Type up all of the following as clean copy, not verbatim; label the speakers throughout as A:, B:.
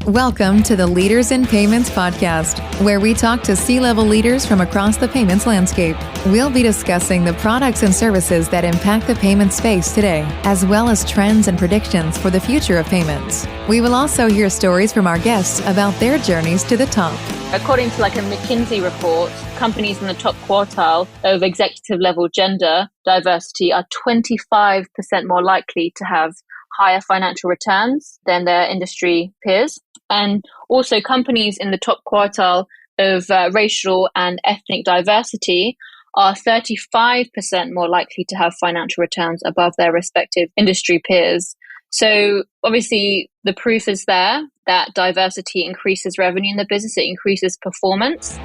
A: Welcome to the Leaders in Payments podcast, where we talk to C-level leaders from across the payments landscape. We'll be discussing the products and services that impact the payment space today, as well as trends and predictions for the future of payments. We will also hear stories from our guests about their journeys to the top.
B: According to a McKinsey report, companies in the top quartile of executive level gender diversity are 25% more likely to have higher financial returns than their industry peers. And also companies in the top quartile of racial and ethnic diversity are 35% more likely to have financial returns above their respective industry peers. So obviously the proof is there that diversity increases revenue in the business, it increases performance.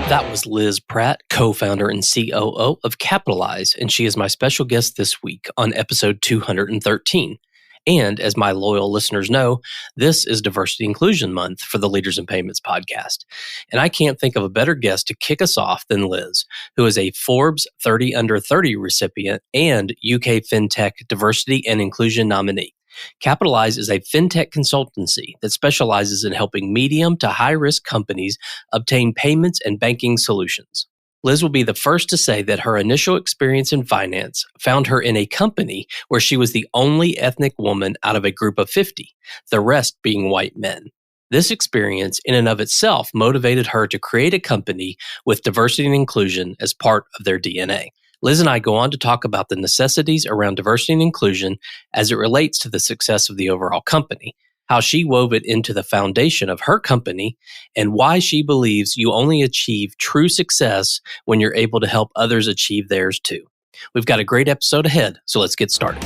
C: That was Lissele Pratt, co-founder and COO of Capitalixe, and she is my special guest this week on episode 213. And as my loyal listeners know, this is Diversity Inclusion Month for the Leaders in Payments podcast. And I can't think of a better guest to kick us off than Liz, who is a Forbes 30 Under 30 recipient and UK Fintech Diversity and Inclusion nominee. Capitalixe is a fintech consultancy that specializes in helping medium to high-risk companies obtain payments and banking solutions. Liz will be the first to say that her initial experience in finance found her in a company where she was the only ethnic woman out of a group of 50, the rest being white men. This experience in and of itself motivated her to create a company with diversity and inclusion as part of their DNA. Liz and I go on to talk about the necessities around diversity and inclusion as it relates to the success of the overall company, how she wove it into the foundation of her company, and why she believes you only achieve true success when you're able to help others achieve theirs too. We've got a great episode ahead, so let's get started.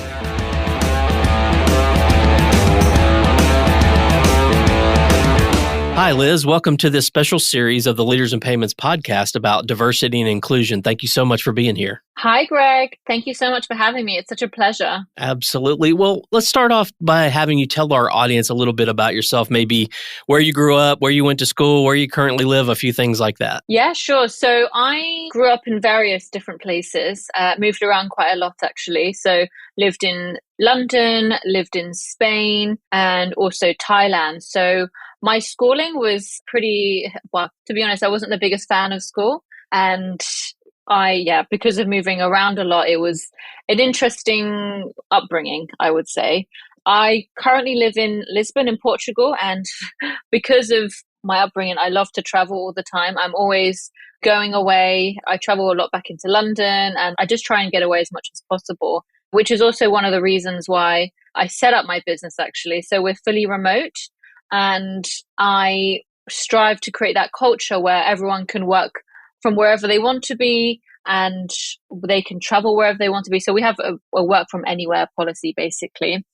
C: Hi, Liz. Welcome to this special series of the Leaders in Payments podcast about diversity and inclusion. Thank you so much for being here.
B: Hi, Greg. Thank you so much for having me. It's such a pleasure.
C: Absolutely. Well, let's start off by having you tell our audience a little bit about yourself, maybe where you grew up, where you went to school, where you currently live, a few things like that.
B: Yeah, sure. So I grew up in various different places, moved around quite a lot, actually. So lived in London, lived in Spain, and also Thailand. So my schooling was pretty, well, to be honest, I wasn't the biggest fan of school. And because of moving around a lot, it was an interesting upbringing, I would say. I currently live in Lisbon in Portugal. And because of my upbringing, I love to travel all the time. I'm always going away. I travel a lot back into London and I just try and get away as much as possible, which is also one of the reasons why I set up my business, actually. So we're fully remote. And I strive to create that culture where everyone can work from wherever they want to be and they can travel wherever they want to be. So we have a work from anywhere policy, basically.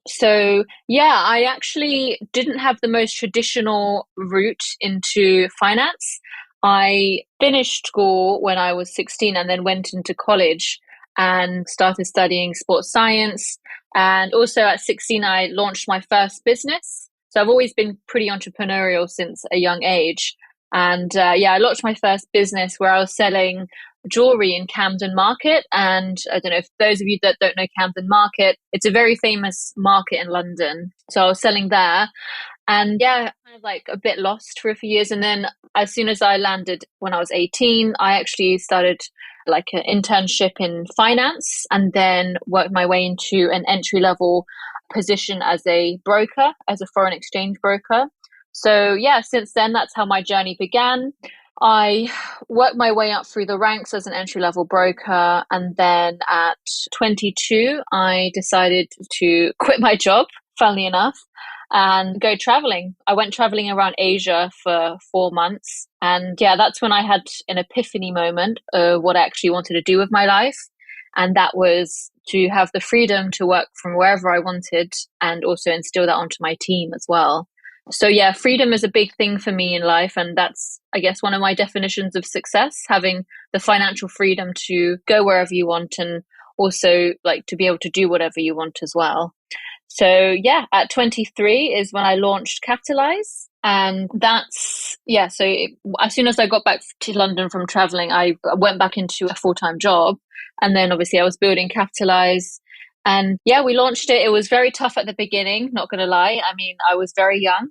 B: So yeah, I actually didn't have the most traditional route into finance. I finished school when I was 16 and then went into college and started studying sports science. And also at 16, I launched my first business. So I've always been pretty entrepreneurial since a young age. And I launched my first business where I was selling jewelry in Camden Market. And I don't know if those of you that don't know Camden Market, it's a very famous market in London. So I was selling there. And kind of a bit lost for a few years. And then as soon as I landed when I was 18, I actually started an internship in finance and then worked my way into an entry-level position as a broker, as a foreign exchange broker. So since then, that's how my journey began. I worked my way up through the ranks as an entry-level broker. And then at 22, I decided to quit my job, funnily enough, and go traveling. I went traveling around Asia for 4 months. And that's when I had an epiphany moment of what I actually wanted to do with my life. And that was to have the freedom to work from wherever I wanted and also instill that onto my team as well. So freedom is a big thing for me in life. And that's, I guess, one of my definitions of success, having the financial freedom to go wherever you want and also to be able to do whatever you want as well. So at 23 is when I launched Capitalixe. And as soon as I got back to London from traveling, I went back into a full-time job. And then obviously I was building Capitalixe. And yeah, we launched it. It was very tough at the beginning, not going to lie. I mean, I was very young,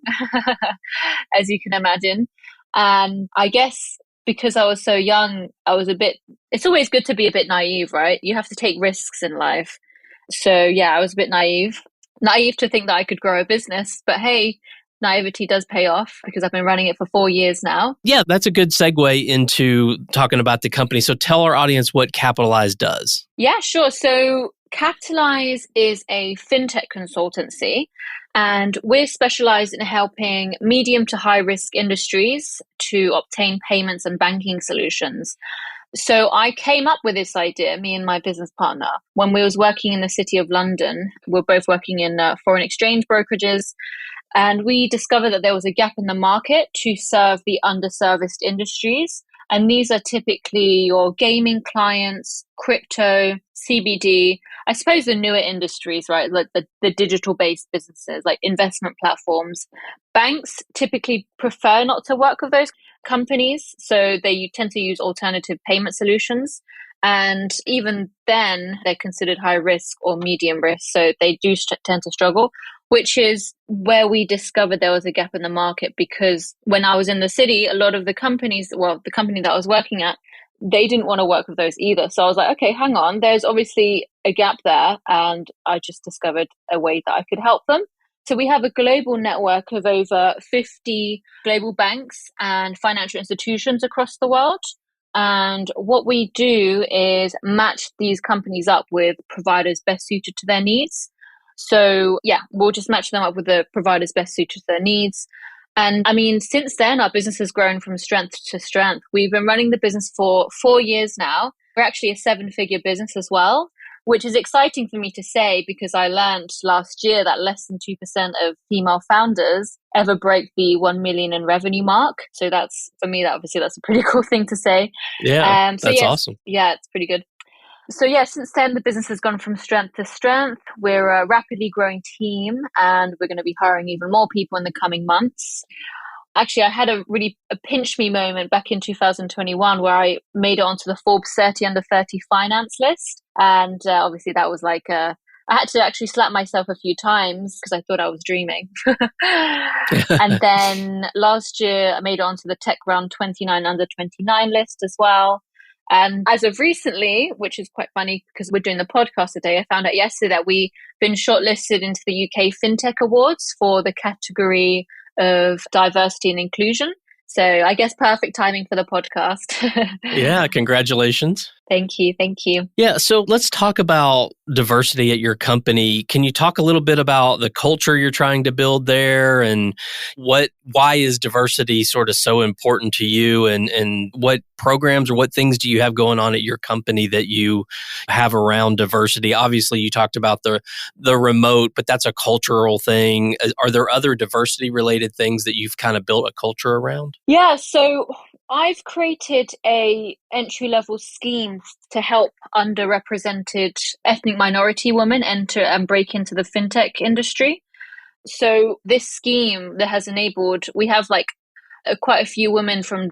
B: as you can imagine. And I guess because I was so young, it's always good to be a bit naive, right? You have to take risks in life. So yeah, I was a bit naive to think that I could grow a business, but hey, naivety does pay off because I've been running it for 4 years now.
C: Yeah, that's a good segue into talking about the company. So tell our audience what Capitalixe does.
B: Yeah, sure. So Capitalixe is a Fintech consultancy, and we're specialized in helping medium to high risk industries to obtain payments and banking solutions. So I came up with this idea, me and my business partner, when we was working in the City of London. We're both working in foreign exchange brokerages. And we discovered that there was a gap in the market to serve the underserviced industries. And these are typically your gaming clients, crypto, CBD, I suppose the newer industries, right? Like the digital-based businesses, like investment platforms. Banks typically prefer not to work with those companies, so they tend to use alternative payment solutions. And even then, they're considered high risk or medium risk, so they do tend to struggle, which is where we discovered there was a gap in the market. Because when I was in the city, a lot of the companies, the company that I was working at, they didn't want to work with those either. So I was like, okay, hang on, there's obviously a gap there. And I just discovered a way that I could help them. So we have a global network of over 50 global banks and financial institutions across the world. And what we do is match these companies up with providers best suited to their needs. So yeah, we'll just match them up with the providers best suited to their needs. And I mean, since then, our business has grown from strength to strength. We've been running the business for 4 years now. We're actually a 7-figure business as well, which is exciting for me to say because I learned last year that less than 2% of female founders ever break the 1 million in revenue mark. So that's, for me, that's a pretty cool thing to say.
C: Yeah, that's awesome.
B: Yeah, it's pretty good. So yeah, since then, the business has gone from strength to strength. We're a rapidly growing team, and we're going to be hiring even more people in the coming months. Actually, I had a pinch me moment back in 2021 where I made it onto the Forbes 30 under 30 finance list. And obviously that was like I had to actually slap myself a few times because I thought I was dreaming. And then last year, I made it onto the Tech Round 29 under 29 list as well. And as of recently, which is quite funny because we're doing the podcast today, I found out yesterday that we've been shortlisted into the UK Fintech Awards for the category of diversity and inclusion. So I guess perfect timing for the podcast.
C: Yeah, congratulations.
B: Thank you.
C: Yeah, so let's talk about diversity at your company. Can you talk a little bit about the culture you're trying to build there and why is diversity sort of so important to you and what programs or what things do you have going on at your company that you have around diversity? Obviously, you talked about the remote, but that's a cultural thing. Are there other diversity related things that you've kind of built a culture around?
B: Yeah, so I've created a entry-level scheme to help underrepresented ethnic minority women enter and break into the fintech industry. So this scheme that has enabled, we have like quite a few women from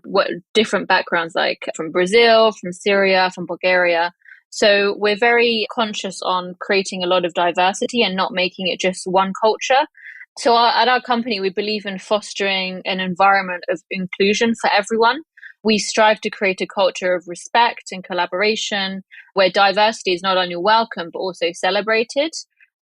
B: different backgrounds, like from Brazil, from Syria, from Bulgaria. So we're very conscious on creating a lot of diversity and not making it just one culture. So at our company, we believe in fostering an environment of inclusion for everyone. We strive to create a culture of respect and collaboration where diversity is not only welcome, but also celebrated.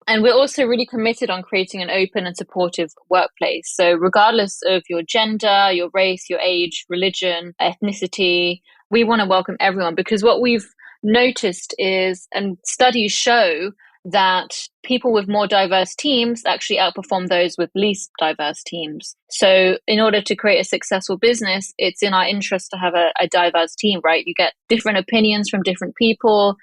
B: And we're also really committed on creating an open and supportive workplace. So regardless of your gender, your race, your age, religion, ethnicity, we want to welcome everyone because what we've noticed is, and studies show, that people with more diverse teams actually outperform those with least diverse teams. So in order to create a successful business, it's in our interest to have a diverse team, right? You get different opinions from different people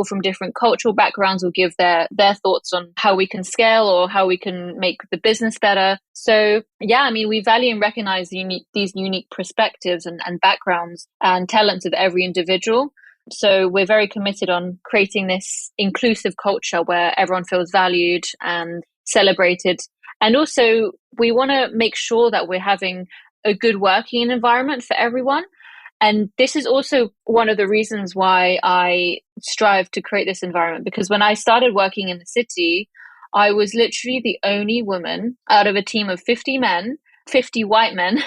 B: from different cultural backgrounds will give their thoughts on how we can scale or how we can make the business better. So yeah, I mean, we value and recognize these unique perspectives and backgrounds and talents of every individual. So we're very committed on creating this inclusive culture where everyone feels valued and celebrated. And also, we want to make sure that we're having a good working environment for everyone. And this is also one of the reasons why I strive to create this environment, because when I started working in the city, I was literally the only woman out of a team of 50 men, 50 white men.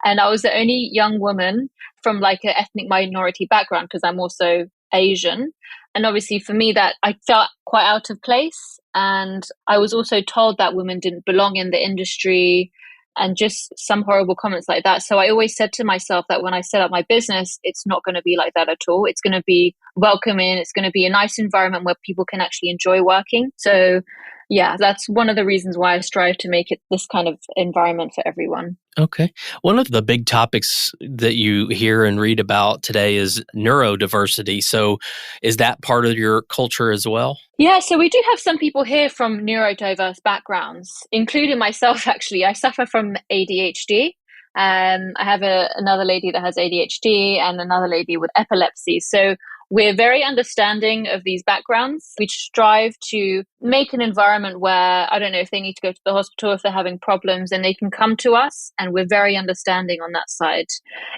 B: And I was the only young woman from like an ethnic minority background, because I'm also Asian. And obviously for me, that I felt quite out of place. And I was also told that women didn't belong in the industry, and just some horrible comments like that. So I always said to myself that when I set up my business, it's not going to be like that at all. It's going to be welcoming. It's going to be a nice environment where people can actually enjoy working. So yeah, that's one of the reasons why I strive to make it this kind of environment for everyone.
C: Okay. One of the big topics that you hear and read about today is neurodiversity. So is that part of your culture as well?
B: Yeah, so we do have some people here from neurodiverse backgrounds, including myself, actually. I suffer from ADHD. I have another lady that has ADHD and another lady with epilepsy. So we're very understanding of these backgrounds. We strive to make an environment where, I don't know, if they need to go to the hospital, if they're having problems, then they can come to us, and we're very understanding on that side.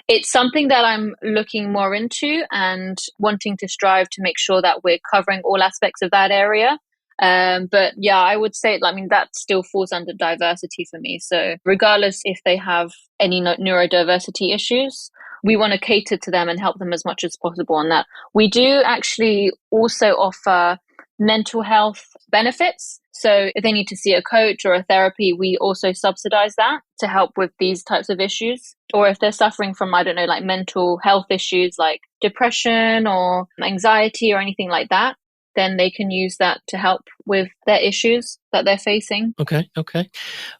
B: It's something that I'm looking more into and wanting to strive to make sure that we're covering all aspects of that area. But yeah, I would say, I mean, that still falls under diversity for me. So regardless if they have any neurodiversity issues, we want to cater to them and help them as much as possible on that. We do actually also offer mental health benefits. So if they need to see a coach or a therapy, we also subsidize that to help with these types of issues. Or if they're suffering from, I don't know, like mental health issues like depression or anxiety or anything like that, then they can use that to help with their issues that they're facing.
C: Okay.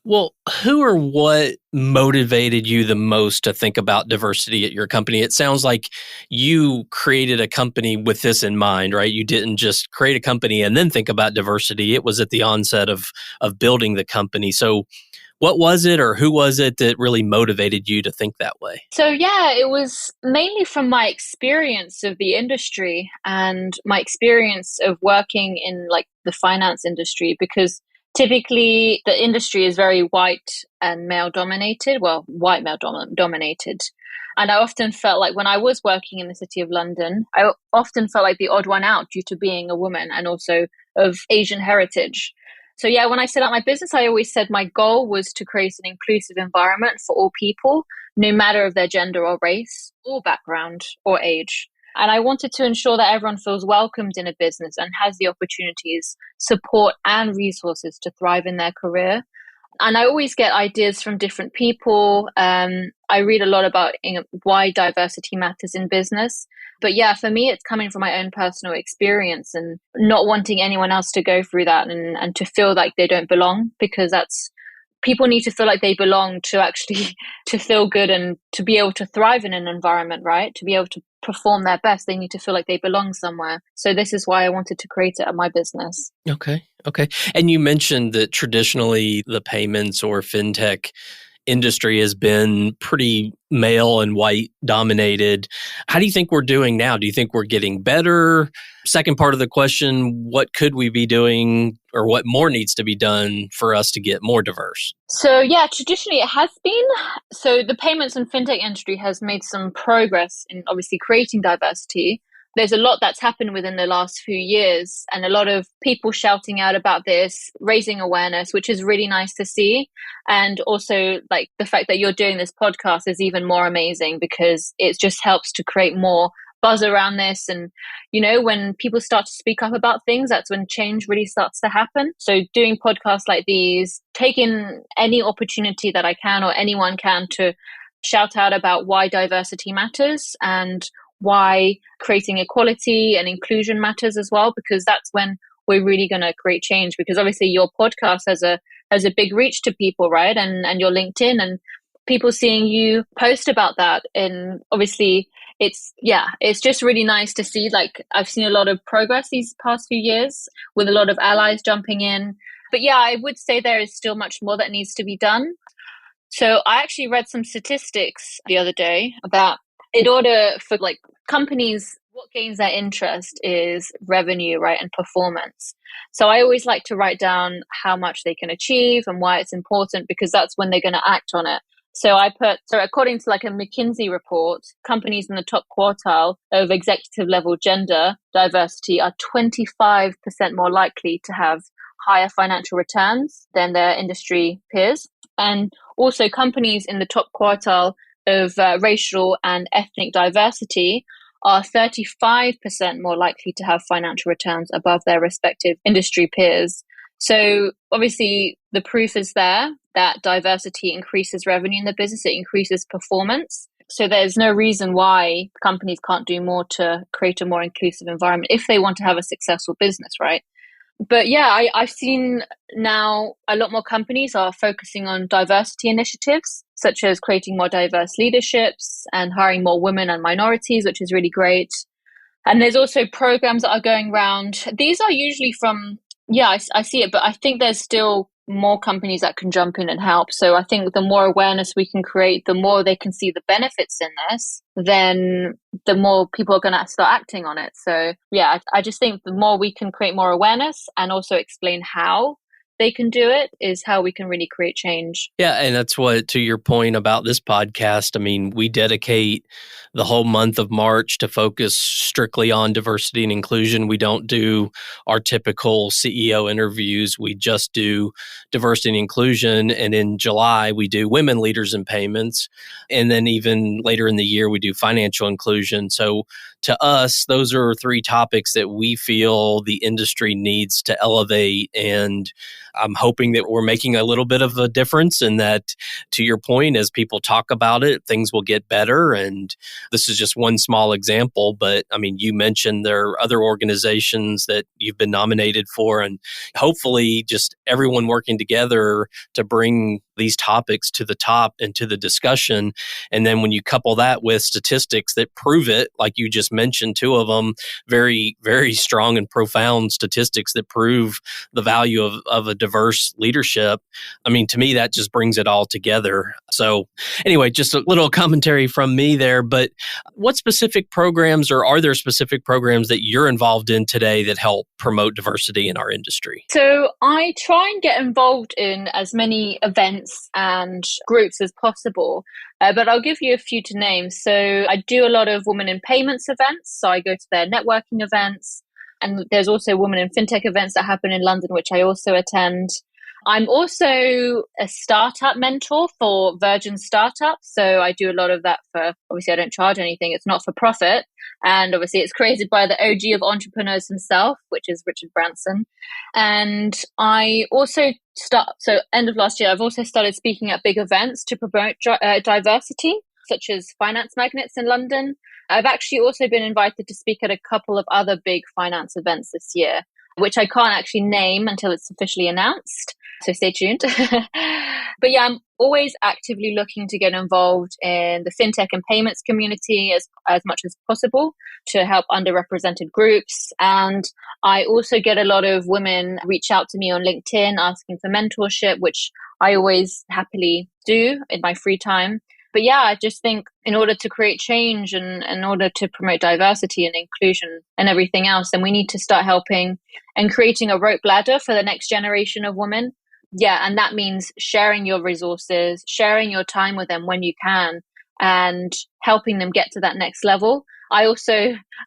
C: Well, who or what motivated you the most to think about diversity at your company? It sounds like you created a company with this in mind, right? You didn't just create a company and then think about diversity. It was at the onset of building the company. So what was it, or who was it that really motivated you to think that way?
B: So yeah, it was mainly from my experience of the industry and my experience of working in like the finance industry, because typically the industry is very white and male dominated, white male dominated. And I often felt like when I was working in the City of London, I often felt like the odd one out due to being a woman and also of Asian heritage. So yeah, when I set up my business, I always said my goal was to create an inclusive environment for all people, no matter of their gender or race or background or age. And I wanted to ensure that everyone feels welcomed in a business and has the opportunities, support and resources to thrive in their career. And I always get ideas from different people. I read a lot about why diversity matters in business. But yeah, for me, it's coming from my own personal experience and not wanting anyone else to go through that and to feel like they don't belong, because people need to feel like they belong to actually to feel good and to be able to thrive in an environment, right? To be able to perform their best, they need to feel like they belong somewhere. So this is why I wanted to create it at my business.
C: Okay. And you mentioned that traditionally the payments or fintech industry has been pretty male and white dominated. How do you think we're doing now? Do you think we're getting better? Second part of the question, what could we be doing, or what more needs to be done for us to get more diverse?
B: So yeah, traditionally it has been. So the payments and fintech industry has made some progress in obviously creating diversity. There's a lot that's happened within the last few years, and a lot of people shouting out about this, raising awareness, which is really nice to see. And also like the fact that you're doing this podcast is even more amazing, because it just helps to create more buzz around this. And, you know, when people start to speak up about things, that's when change really starts to happen. So doing podcasts like these, taking any opportunity that I can or anyone can to shout out about why diversity matters and why creating equality and inclusion matters as well, because that's when we're really going to create change. Because obviously your podcast has a big reach to people, right? And your LinkedIn and people seeing you post about that. And obviously it's just really nice to see. Like I've seen a lot of progress these past few years with a lot of allies jumping in. But yeah, I would say there is still much more that needs to be done. So I actually read some statistics the other day that in order for companies, what gains their interest is revenue, right, and performance. So I always like to write down how much they can achieve and why it's important, because that's when they're going to act on it. So according to a McKinsey report, companies in the top quartile of executive level gender diversity are 25% more likely to have higher financial returns than their industry peers. And also companies in the top quartile of racial and ethnic diversity are 35% more likely to have financial returns above their respective industry peers. So obviously the proof is there that diversity increases revenue in the business, it increases performance. So there's no reason why companies can't do more to create a more inclusive environment if they want to have a successful business, right? But yeah, I've seen now a lot more companies are focusing on diversity initiatives, such as creating more diverse leaderships and hiring more women and minorities, which is really great. And there's also programs that are going around. These are usually from, I see it, but I think there's still more companies that can jump in and help. So I think the more awareness we can create, the more they can see the benefits in this, then the more people are going to start acting on it. So yeah, I just think the more we can create more awareness and also explain how they can do it is how we can really create change.
C: Yeah, and that's what, to your point about this podcast, I mean, we dedicate the whole month of March to focus strictly on diversity and inclusion. We don't do our typical CEO interviews. We just do diversity and inclusion. And in July, we do women leaders in payments. And then even later in the year, we do financial inclusion. So to us, those are three topics that we feel the industry needs to elevate. And I'm hoping that we're making a little bit of a difference, and that, to your point, as people talk about it, things will get better. And this is just one small example, but I mean, you mentioned there are other organizations that you've been nominated for, and hopefully just everyone working together to bring these topics to the top and to the discussion. And then when you couple that with statistics that prove it, like you just mentioned, two of them, very, very strong and profound statistics that prove the value of a diverse leadership. I mean, to me, that just brings it all together. So anyway, just a little commentary from me there, but what specific programs, or are there specific programs that you're involved in today that help promote diversity in our industry?
B: So I try and get involved in as many events and groups as possible, but I'll give you a few to name. So I do a lot of women in payments events. So I go to their networking events. And there's also women in Fintech events that happen in London, which I also attend. I'm also a startup mentor for Virgin Startups. So I do a lot of that for, obviously I don't charge anything. It's not for profit. And obviously it's created by the OG of entrepreneurs himself, which is Richard Branson. And I also end of last year, I've also started speaking at big events to promote diversity, such as Finance Magnets in London. I've actually also been invited to speak at a couple of other big finance events this year, which I can't actually name until it's officially announced. So stay tuned. But yeah, I'm always actively looking to get involved in the fintech and payments community as much as possible to help underrepresented groups. And I also get a lot of women reach out to me on LinkedIn asking for mentorship, which I always happily do in my free time. But yeah, I just think in order to create change and in order to promote diversity and inclusion and everything else, then we need to start helping and creating a rope ladder for the next generation of women. Yeah, and that means sharing your resources, sharing your time with them when you can, and helping them get to that next level. I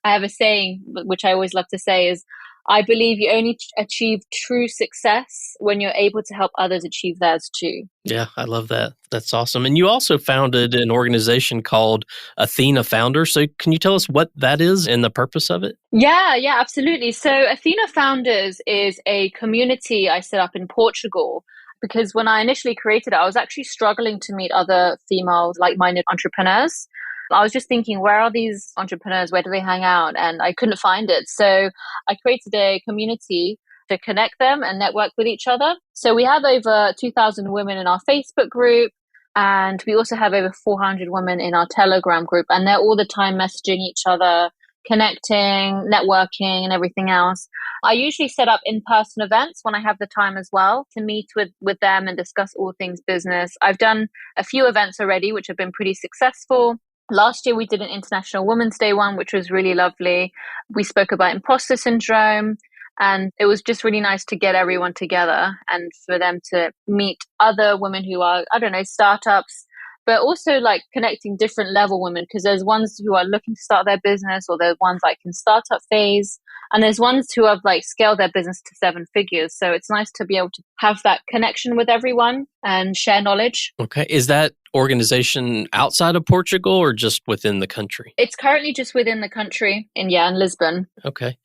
B: have a saying, which I always love to say, is I believe you only achieve true success when you're able to help others achieve theirs too.
C: Yeah, I love that. That's awesome. And you also founded an organization called Athena Founders. So can you tell us what that is and the purpose of it?
B: Yeah, absolutely. So Athena Founders is a community I set up in Portugal, because when I initially created it, I was actually struggling to meet other female like-minded entrepreneurs. I was just thinking, where are these entrepreneurs? Where do they hang out? And I couldn't find it. So I created a community to connect them and network with each other. So we have over 2,000 women in our Facebook group. And we also have over 400 women in our Telegram group. And they're all the time messaging each other, connecting, networking, and everything else. I usually set up in-person events when I have the time as well to meet with them and discuss all things business. I've done a few events already, which have been pretty successful. Last year, we did an International Women's Day one, which was really lovely. We spoke about imposter syndrome, and it was just really nice to get everyone together and for them to meet other women who are, I don't know, startups, but also like connecting different level women, because there's ones who are looking to start their business, or there's ones like in startup phase, and there's ones who have like scaled their business to 7 figures. So it's nice to be able to have that connection with everyone and share knowledge.
C: Okay. Is that organization outside of Portugal or just within the country?
B: It's currently just within the country in Lisbon.
C: Okay.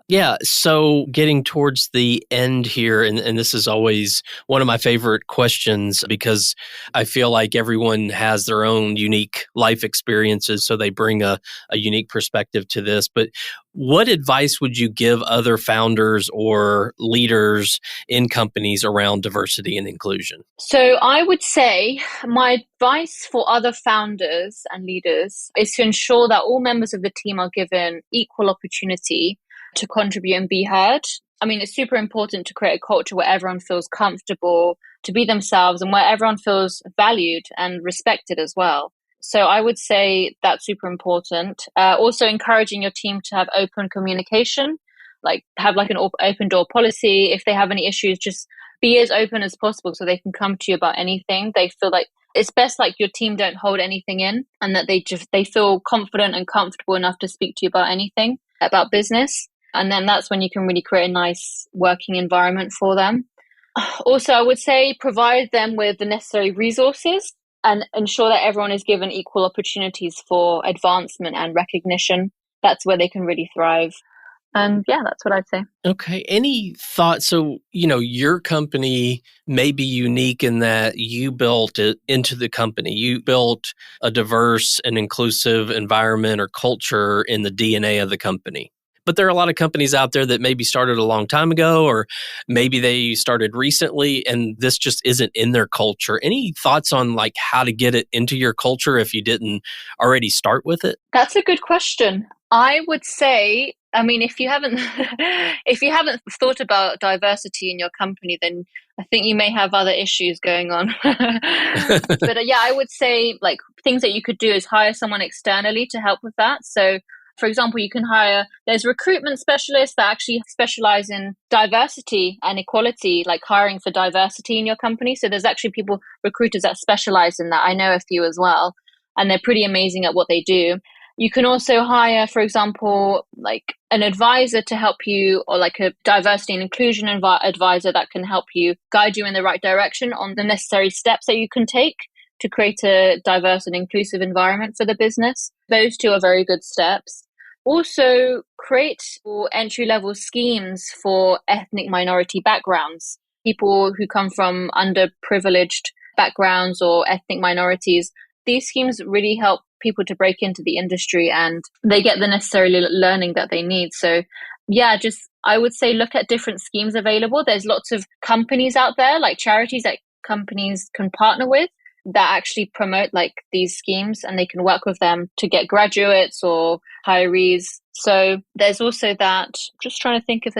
C: Yeah. So getting towards the end here, and this is always one of my favorite questions because I feel like everyone has their own unique life experiences, so they bring a unique perspective to this. But what advice would you give other founders or leaders in companies around diversity and inclusion?
B: So I would say my advice for other founders and leaders is to ensure that all members of the team are given equal opportunity to contribute and be heard. I mean, it's super important to create a culture where everyone feels comfortable to be themselves and where everyone feels valued and respected as well. So I would say that's super important. Also encouraging your team to have open communication, like have like an open door policy. If they have any issues, just be as open as possible so they can come to you about anything. They feel like it's best like your team don't hold anything in, and that they feel confident and comfortable enough to speak to you about anything about business. And then that's when you can really create a nice working environment for them. Also, I would say provide them with the necessary resources and ensure that everyone is given equal opportunities for advancement and recognition. That's where they can really thrive. And yeah, that's what I'd say.
C: Okay. Any thoughts? So, your company may be unique in that you built it into the company. You built a diverse and inclusive environment or culture in the DNA of the company. But there are a lot of companies out there that maybe started a long time ago, or maybe they started recently, and this just isn't in their culture. Any thoughts on like how to get it into your culture if you didn't already start with it?
B: That's a good question. I would say, I mean, if you haven't thought about diversity in your company, then I think you may have other issues going on. But yeah, I would say like things that you could do is hire someone externally to help with that. So for example, you can there's recruitment specialists that actually specialize in diversity and equality, like hiring for diversity in your company. So there's actually recruiters that specialize in that. I know a few as well, and they're pretty amazing at what they do. You can also hire, for example, like an advisor to help you, or like a diversity and inclusion advisor that can help you guide you in the right direction on the necessary steps that you can take to create a diverse and inclusive environment for the business. Those two are very good steps. Also, create entry-level schemes for ethnic minority backgrounds, people who come from underprivileged backgrounds or ethnic minorities. These schemes really help people to break into the industry, and they get the necessary learning that they need. So yeah, I would say look at different schemes available. There's lots of companies out there, like charities that companies can partner with, that actually promote like these schemes, and they can work with them to get graduates or hirees. So there's also that. Just trying to think if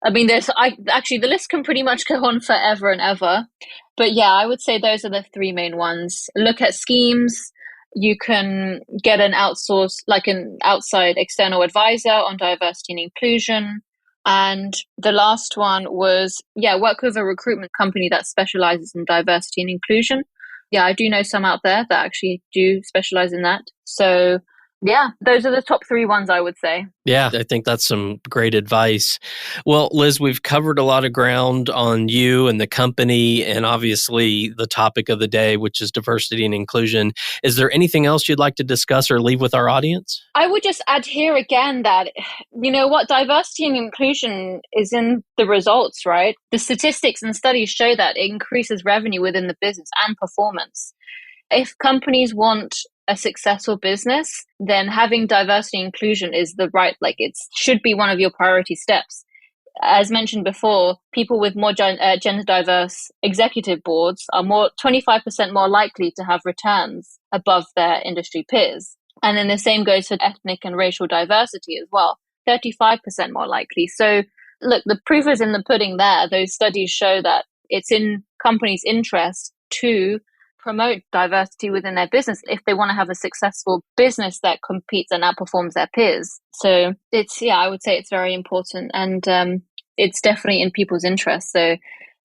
B: actually the list can pretty much go on forever and ever. But yeah, I would say those are the three main ones. Look at schemes. You can get an outside external advisor on diversity and inclusion. And the last one was, work with a recruitment company that specializes in diversity and inclusion. Yeah, I do know some out there that actually do specialize in that. So yeah, those are the top three ones I would say.
C: Yeah, I think that's some great advice. Well, Liz, we've covered a lot of ground on you and the company, and obviously the topic of the day, which is diversity and inclusion. Is there anything else you'd like to discuss or leave with our audience?
B: I would just add here again that, diversity and inclusion is in the results, right? The statistics and studies show that it increases revenue within the business and performance. If companies want a successful business, then having diversity and inclusion is it should be one of your priority steps. As mentioned before, people with more gender diverse executive boards are 25% more likely to have returns above their industry peers. And then the same goes for ethnic and racial diversity as well, 35% more likely. So look, the proof is in the pudding there. Those studies show that it's in companies' interest to promote diversity within their business if they want to have a successful business that competes and outperforms their peers. So I would say it's very important, and it's definitely in people's interest. So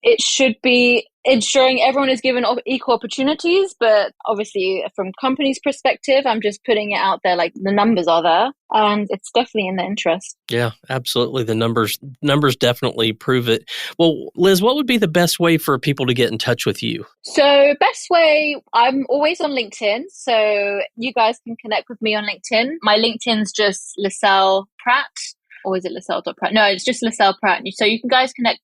B: it should be ensuring everyone is given equal opportunities, but obviously from company's perspective, I'm just putting it out there, like the numbers are there and it's definitely in their interest.
C: Yeah, absolutely. The numbers definitely prove it. Well, Liz, what would be the best way for people to get in touch with you?
B: So best way, I'm always on LinkedIn. So you guys can connect with me on LinkedIn. My LinkedIn's just Lissele Pratt. Or is it Lissele.Pratt? No, it's just Lissele Pratt. So you can guys connect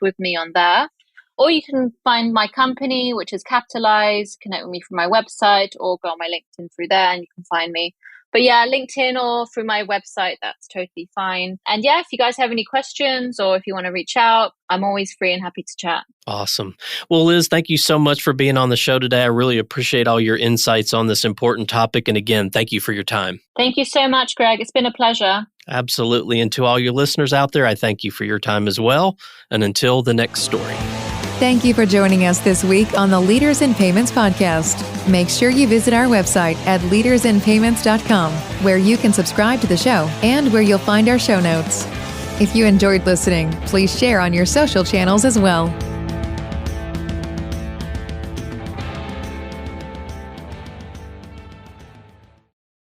B: with me on there. Or you can find my company, which is Capitalixe, connect with me from my website, or go on my LinkedIn through there and you can find me. But yeah, LinkedIn or through my website, that's totally fine. And yeah, if you guys have any questions or if you want to reach out, I'm always free and happy to chat.
C: Awesome. Well, Liz, thank you so much for being on the show today. I really appreciate all your insights on this important topic. And again, thank you for your time.
B: Thank you so much, Greg. It's been a pleasure.
C: Absolutely. And to all your listeners out there, I thank you for your time as well. And until the next story.
A: Thank you for joining us this week on the Leaders in Payments podcast. Make sure you visit our website at leadersinpayments.com, where you can subscribe to the show and where you'll find our show notes. If you enjoyed listening, please share on your social channels as well.